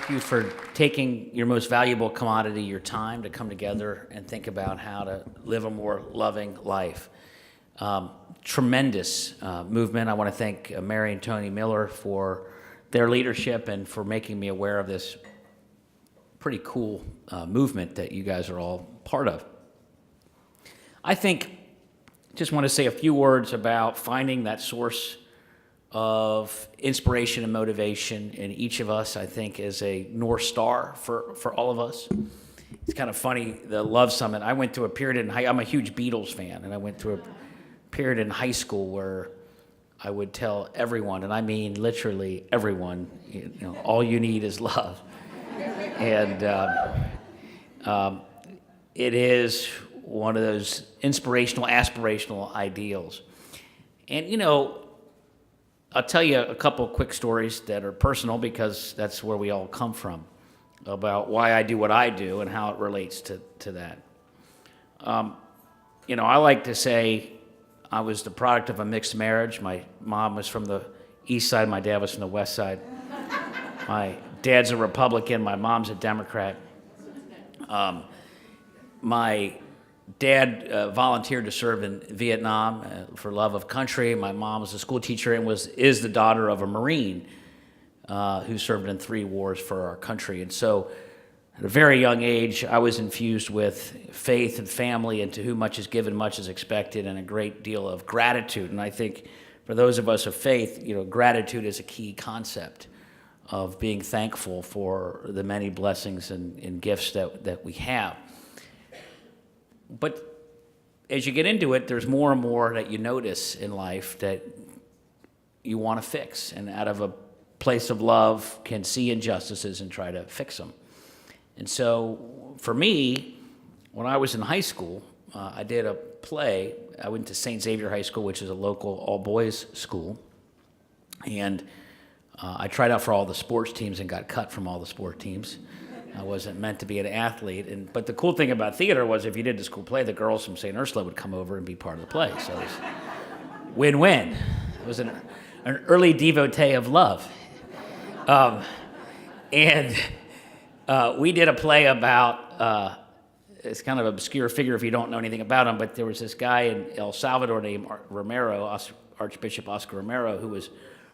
ask you for taking your most valuable commodity, your time, to come together and think about how to live a more loving life. Tremendous movement. I want to thank Mary and Tony Miller for their leadership and for making me aware of this pretty cool movement that you guys are all part of. I think, just want to say a few words about finding that source of inspiration and motivation in each of us, I think, is a North Star for all of us. It's kind of funny, the Love Summit. I went through a period I'm a huge Beatles fan, and I went through a period in high school where I would tell everyone, and I mean literally everyone, all you need is love. And it is one of those inspirational, aspirational ideals. And, I'll tell you a couple of quick stories that are personal because that's where we all come from, about why I do what I do and how it relates to that. I like to say I was the product of a mixed marriage. My mom was from the east side, my dad was from the west side. My dad's a Republican, my mom's a Democrat. My dad volunteered to serve in Vietnam for love of country. My mom was a school teacher and is the daughter of a Marine who served in 3 wars for our country. And so at a very young age, I was infused with faith and family, and to whom much is given, much is expected, and a great deal of gratitude. And I think for those of us of faith, gratitude is a key concept of being thankful for the many blessings and gifts that we have. But as you get into it, there's more and more that you notice in life that you want to fix, and out of a place of love can see injustices and try to fix them. And so for me, when I was in high school, I did a play. I went to St. Xavier High School, which is a local all-boys school, and I tried out for all the sports teams and got cut from all the sport teams. I wasn't meant to be an athlete, but the cool thing about theater was if you did the school play, the girls from St. Ursula would come over and be part of the play. So it was win-win. It was an early devotee of love. We did a play about, it's kind of an obscure figure if you don't know anything about him, but there was this guy in El Salvador named Romero, Archbishop Oscar Romero, who was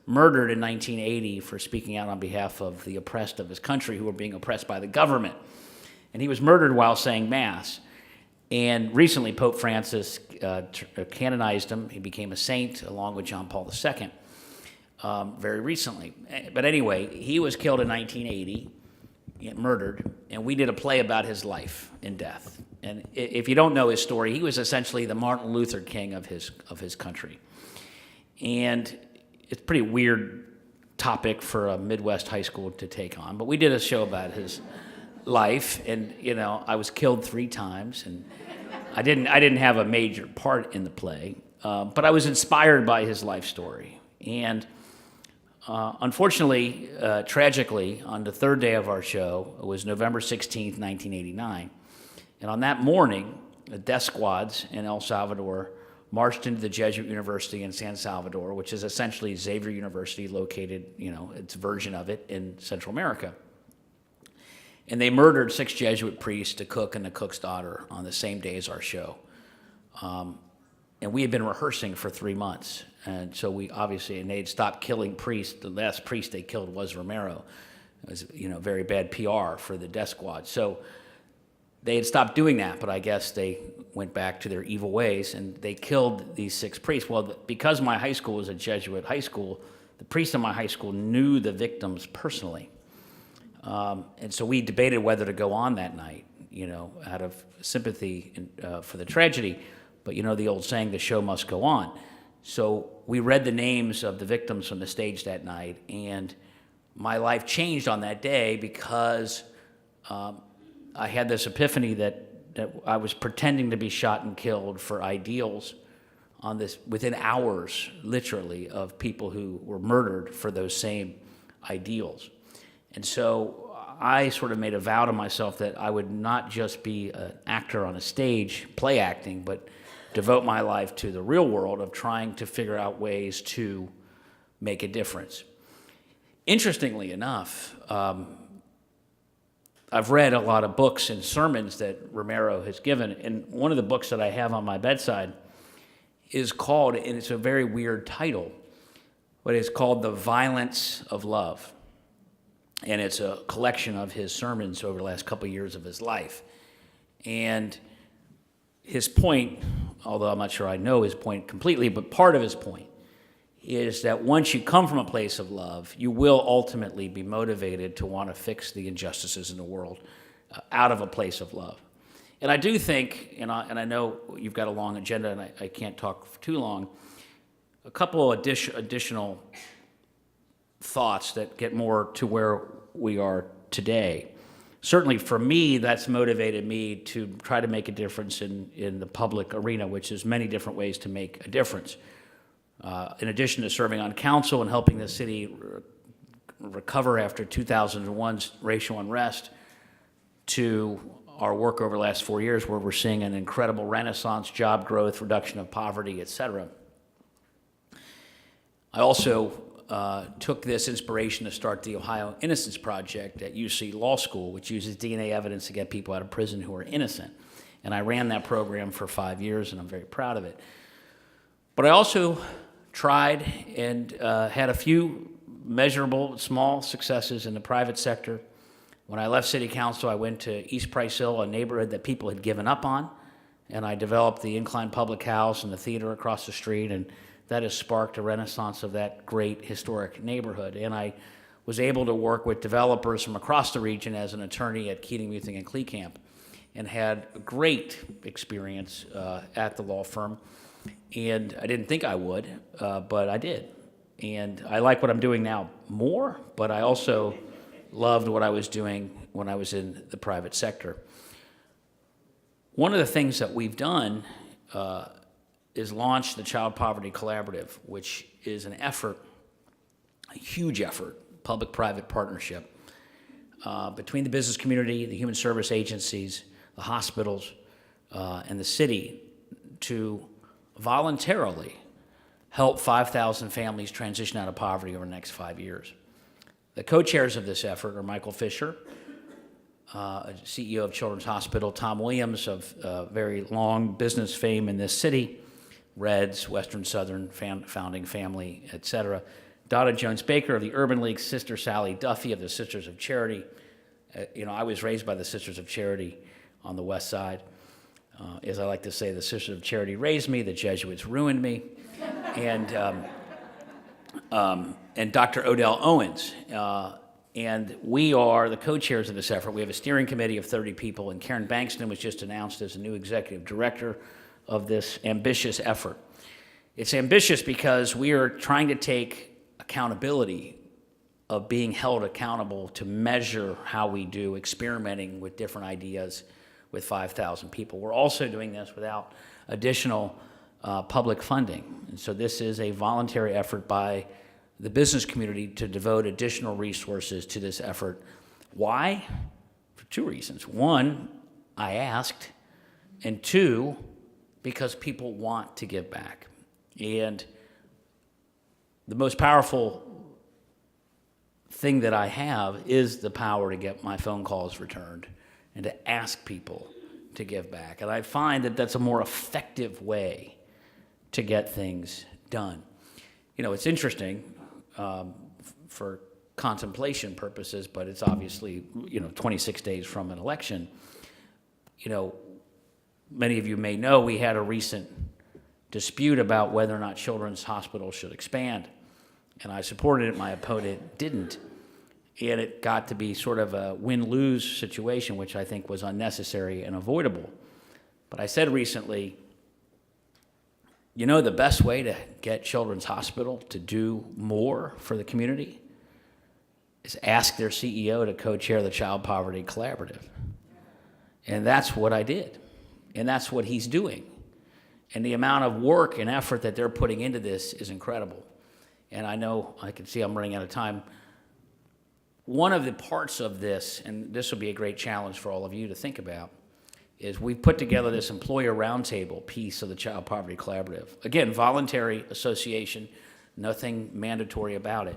murdered in 1980 for speaking out on behalf of the oppressed of his country who were being oppressed by the government. And he was murdered while saying Mass. And recently, Pope Francis canonized him. He became a saint along with John Paul II very recently. But anyway, he was killed in 1980, murdered, and we did a play about his life and death. And if you don't know his story, he was essentially the Martin Luther King of his country. And it's a pretty weird topic for a Midwest high school to take on, but we did a show about his life, and I was killed 3 times, and I didn't have a major part in the play, but I was inspired by his life story. And unfortunately, tragically, on the 3rd day of our show, it was November 16th, 1989, and on that morning, the death squads in El Salvador marched into the Jesuit University in San Salvador, which is essentially Xavier University located, its version of it in Central America. And they murdered 6 Jesuit priests, a cook and the cook's daughter, on the same day as our show. And we had been rehearsing for 3 months. And so and they'd stopped killing priests. The last priest they killed was Romero. It was, very bad PR for the death squad. So they had stopped doing that, but I guess they went back to their evil ways, and they killed these 6 priests. Well, because my high school was a Jesuit high school, the priests in my high school knew the victims personally. And so we debated whether to go on that night, out of sympathy for the tragedy. But the old saying, the show must go on. So we read the names of the victims from the stage that night, and my life changed on that day because I had this epiphany that I was pretending to be shot and killed for ideals on this within hours, literally, of people who were murdered for those same ideals. And so I sort of made a vow to myself that I would not just be an actor on a stage, play acting, but devote my life to the real world of trying to figure out ways to make a difference. Interestingly enough, I've read a lot of books and sermons that Romero has given, and one of the books that I have on my bedside is called, and it's a very weird title, but it's called The Violence of Love. And it's a collection of his sermons over the last couple of years of his life. And his point, although I'm not sure I know his point completely, but part of his point is that once you come from a place of love, you will ultimately be motivated to want to fix the injustices in the world out of a place of love. And I do think, and I know you've got a long agenda, and I can't talk for too long, a couple additional thoughts that get more to where we are today. Certainly for me, that's motivated me to try to make a difference in the public arena, which is many different ways to make a difference. In addition to serving on council and helping the city recover after 2001's racial unrest, to our work over the last 4 years where we're seeing an incredible renaissance, job growth, reduction of poverty, et cetera. I also took this inspiration to start the Ohio Innocence Project at UC Law School, which uses DNA evidence to get people out of prison who are innocent. And I ran that program for 5 years, and I'm very proud of it. But I also tried and had a few measurable, small successes in the private sector. When I left City Council, I went to East Price Hill, a neighborhood that people had given up on, and I developed the Incline Public House and the theater across the street, and that has sparked a renaissance of that great historic neighborhood. And I was able to work with developers from across the region as an attorney at Keating, Muthing, and Kleekamp, and had a great experience at the law firm. And I didn't think I would, but I did. And I like what I'm doing now more, but I also loved what I was doing when I was in the private sector. One of the things that we've done is launch the Child Poverty Collaborative, which is an effort, a huge effort, public-private partnership between the business community, the human service agencies, the hospitals, and the city to voluntarily help 5,000 families transition out of poverty over the next 5 years. The co-chairs of this effort are Michael Fisher, CEO of Children's Hospital, Tom Williams of very long business fame in this city, Reds, Western Southern Founding Family, et cetera. Donna Jones-Baker of the Urban League, Sister Sally Duffy of the Sisters of Charity. I was raised by the Sisters of Charity on the west side. As I like to say, the Sisters of Charity raised me, the Jesuits ruined me. And Dr. Odell Owens. And we are the co-chairs of this effort. We have a steering committee of 30 people, and Karen Bankston was just announced as the new executive director of this ambitious effort. It's ambitious because we are trying to take accountability of being held accountable to measure how we do, experimenting with different ideas with 5,000 people. We're also doing this without additional public funding. And so this is a voluntary effort by the business community to devote additional resources to this effort. Why? For two reasons. One, I asked, and two, because people want to give back. And the most powerful thing that I have is the power to get my phone calls returned and to ask people to give back. And I find that that's a more effective way to get things done. It's interesting for contemplation purposes, but it's obviously, 26 days from an election. Many of you may know we had a recent dispute about whether or not children's hospitals should expand. And I supported it, my opponent didn't. And it got to be sort of a win-lose situation, which I think was unnecessary and avoidable. But I said recently, the best way to get Children's Hospital to do more for the community is ask their CEO to co-chair the Child Poverty Collaborative. And that's what I did. And that's what he's doing. And the amount of work and effort that they're putting into this is incredible. And I know, I can see I'm running out of time. One of the parts of this, and this will be a great challenge for all of you to think about, is we've put together this employer roundtable piece of the Child Poverty Collaborative. Again, voluntary association, nothing mandatory about it.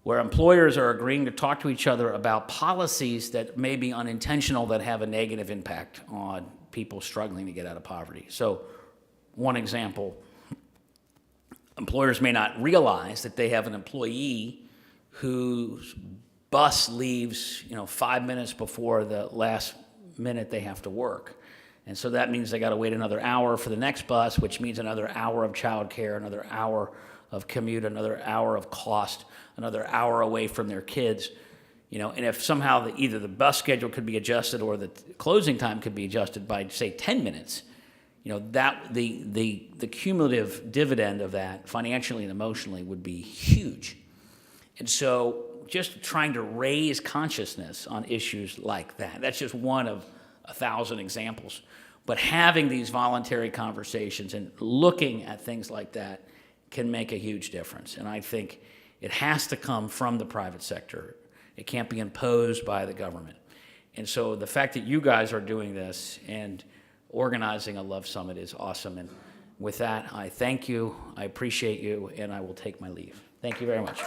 where employers are agreeing to talk to each other about policies that may be unintentional that have a negative impact on people struggling to get out of poverty. So one example, employers may not realize that they have an employee whose bus leaves 5 minutes before the last minute they have to work. And so that means they got to wait another hour for the next bus, which means another hour of childcare, another hour of commute, another hour of cost, another hour away from their kids. And if somehow either the bus schedule could be adjusted or the closing time could be adjusted by, say, 10 minutes, that the cumulative dividend of that financially and emotionally would be huge. And so just trying to raise consciousness on issues like that, that's just one of 1,000 examples. But having these voluntary conversations and looking at things like that can make a huge difference. And I think it has to come from the private sector. It can't be imposed by the government. And so the fact that you guys are doing this and organizing a Love Summit is awesome. And with that, I thank you, I appreciate you, and I will take my leave. Thank you very much.